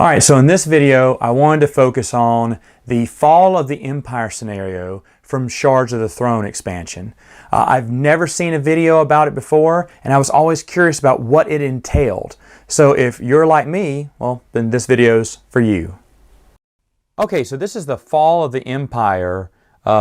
Alright, so in this video, I wanted to focus on the Fall of the Empire scenario from Shards of the Throne expansion. I've never seen a video about it before, and I was always curious about what it entailed. So if you're like me, well, then this video's for you. Okay, so this is the Fall of the Empire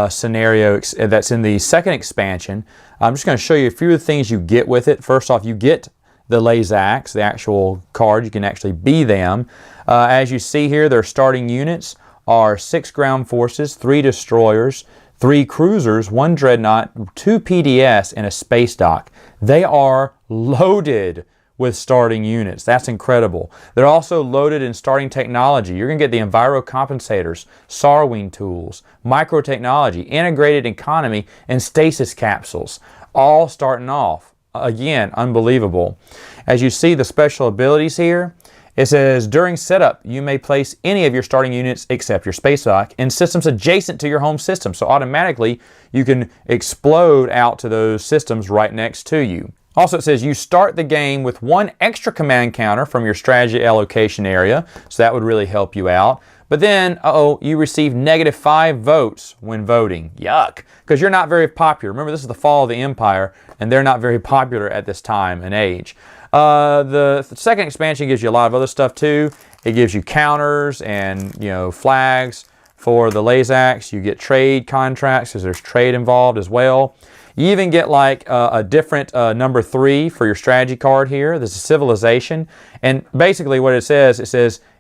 scenario that's in the second expansion. I'm just going to show you a few of the things you get with it. First off, you get the Lazax, the actual card. You can actually be them. As you see here, their starting units are 6 ground forces, 3 destroyers, 3 cruisers, 1 dreadnought, 2 PDS, and a space dock. They are loaded with starting units. That's incredible. They're also loaded in starting technology. You're going to get the Enviro Compensators, Sarwing tools, microtechnology, integrated economy, and stasis capsules, all starting off. Again, unbelievable. As you see the special abilities here, it says during setup you may place any of your starting units except your space dock in systems adjacent to your home system. So automatically you can explode out to those systems right next to you. Also, it says you start the game with 1 extra command counter from your strategy allocation area, so that would really help you out. But then, you receive -5 votes when voting. Yuck, because you're not very popular. Remember, this is the Fall of the Empire, and they're not very popular at this time and age. The second expansion gives you a lot of other stuff too. It gives you counters and flags for the Lazax. You get trade contracts because there's trade involved as well. You even get like a different number 3 for your strategy card here. This is Civilization. And basically what it says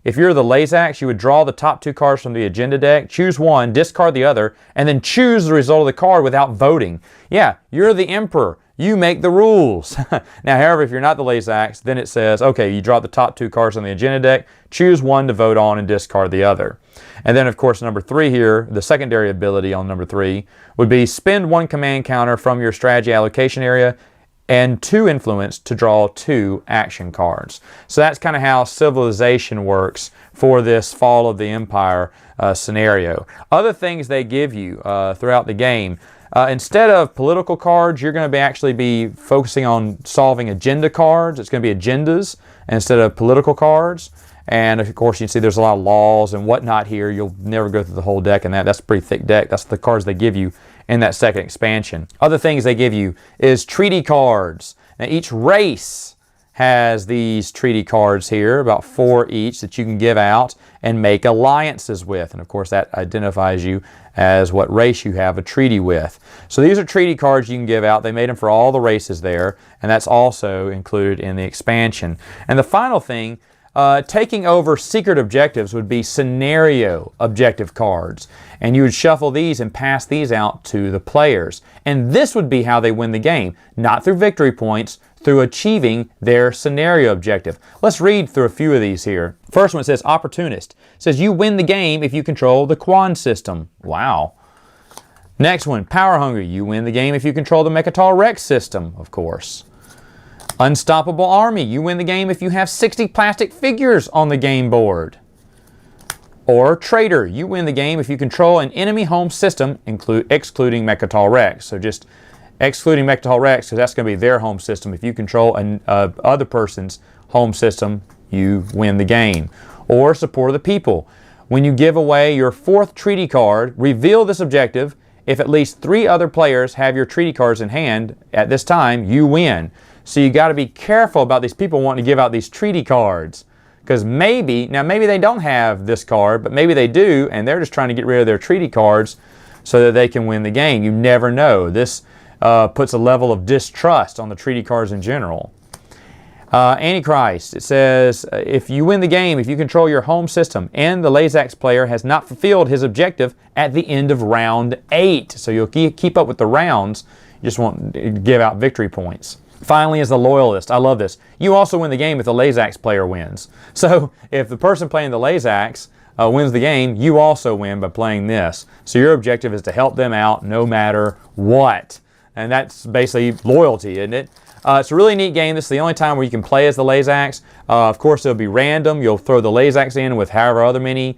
if you're the Lazax, you would draw the top 2 cards from the agenda deck, choose one, discard the other, and then choose the result of the card without voting. Yeah, you're the Emperor. You make the rules. Now, however, if you're not the Lazax, then it says, okay, you draw the top 2 cards on the agenda deck, choose one to vote on and discard the other. And then, of course, number 3 here, the secondary ability on number 3, would be spend 1 command counter from your strategy allocation area and 2 influence to draw 2 action cards. So that's kind of how Civilization works for this Fall of the Empire scenario. Other things they give you throughout the game, instead of political cards, you're going to actually be focusing on solving agenda cards. It's going to be agendas instead of political cards. And of course, you can see there's a lot of laws and whatnot here. You'll never go through the whole deck, and that's a pretty thick deck. That's the cards they give you in that second expansion. Other things they give you is treaty cards. Now, each race has these treaty cards here, about 4 each, that you can give out and make alliances with. And of course, that identifies you as what race you have a treaty with. So these are treaty cards you can give out. They made them for all the races there, and that's also included in the expansion. And the final thing, taking over secret objectives would be scenario objective cards. And you would shuffle these and pass these out to the players. And this would be how they win the game, not through victory points, through achieving their scenario objective. Let's read through a few of these here. First one says Opportunist. It says you win the game if you control the Quan system. Wow. Next one, Power Hungry. You win the game if you control the Mechatol Rex system, of course. Unstoppable Army. You win the game if you have 60 plastic figures on the game board. Or Traitor. You win the game if you control an enemy home system, excluding Mechatol Rex. So just excluding Mechatol Rex, because that's going to be their home system. If you control an other person's home system, you win the game. Or Support of the People. When you give away your 4th treaty card, reveal this objective. If at least 3 other players have your treaty cards in hand at this time, you win. So you got to be careful about these people wanting to give out these treaty cards. Because maybe they don't have this card, but maybe they do, and they're just trying to get rid of their treaty cards so that they can win the game. You never know. This puts a level of distrust on the treaty cards in general. Antichrist. It says, if you win the game, if you control your home system, and the Lazax player has not fulfilled his objective at the end of round 8. So you'll keep up with the rounds. You just won't give out victory points. Finally is the Loyalist. I love this. You also win the game if the Lazax player wins. So if the person playing the Lazax wins the game, you also win by playing this. So your objective is to help them out no matter what. And that's basically loyalty, isn't it? It's a really neat game. This is the only time where you can play as the Lazax. Of course, it'll be random. You'll throw the Lazax in with however other many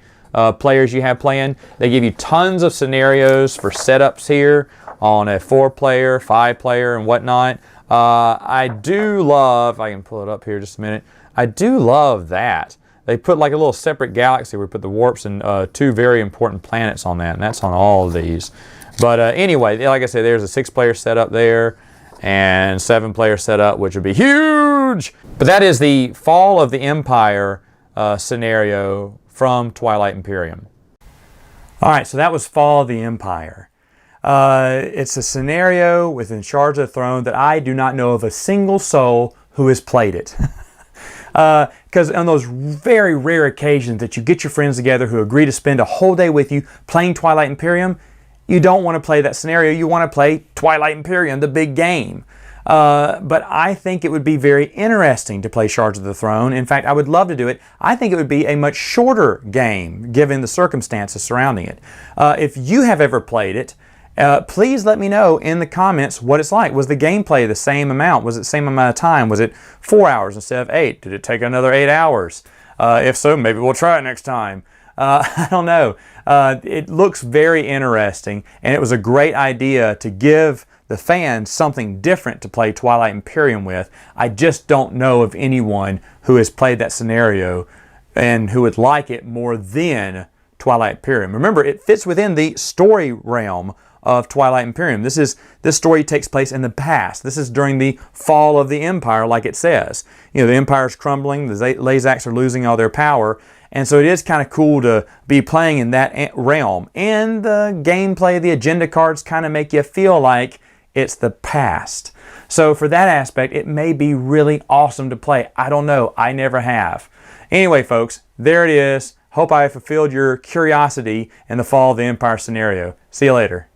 players you have playing. They give you tons of scenarios for setups here on a 4-player, 5-player, and whatnot. I do love, I can pull it up here just a minute, I do love that they put like a little separate galaxy where we put the warps and 2 very important planets on that, and that's on all of these. But anyway, like I said, there's a 6-player setup there and 7-player setup, which would be huge. But that is the Fall of the Empire scenario from Twilight Imperium. All right, so that was Fall of the Empire. It's a scenario within Shards of the Throne that I do not know of a single soul who has played it. Because on those very rare occasions that you get your friends together who agree to spend a whole day with you playing Twilight Imperium, you don't want to play that scenario. You want to play Twilight Imperium, the big game. But I think it would be very interesting to play Shards of the Throne. In fact, I would love to do it. I think it would be a much shorter game given the circumstances surrounding it. If you have ever played it, please let me know in the comments what it's like. Was the gameplay the same amount? Was it the same amount of time? Was it 4 hours instead of 8? Did it take another 8 hours? If so, maybe we'll try it next time. I don't know. It looks very interesting, and it was a great idea to give the fans something different to play Twilight Imperium with. I just don't know of anyone who has played that scenario and who would like it more than Twilight Imperium. Remember, it fits within the story realm of Twilight Imperium. This story takes place in the past. This is during the fall of the Empire, like it says. You know, the Empire's crumbling, the Lazaks are losing all their power, and so it is kind of cool to be playing in that realm. And the gameplay, the agenda cards kind of make you feel like it's the past. So for that aspect, it may be really awesome to play. I don't know. I never have. Anyway, folks, there it is. Hope I fulfilled your curiosity in the Fall of the Empire scenario. See you later.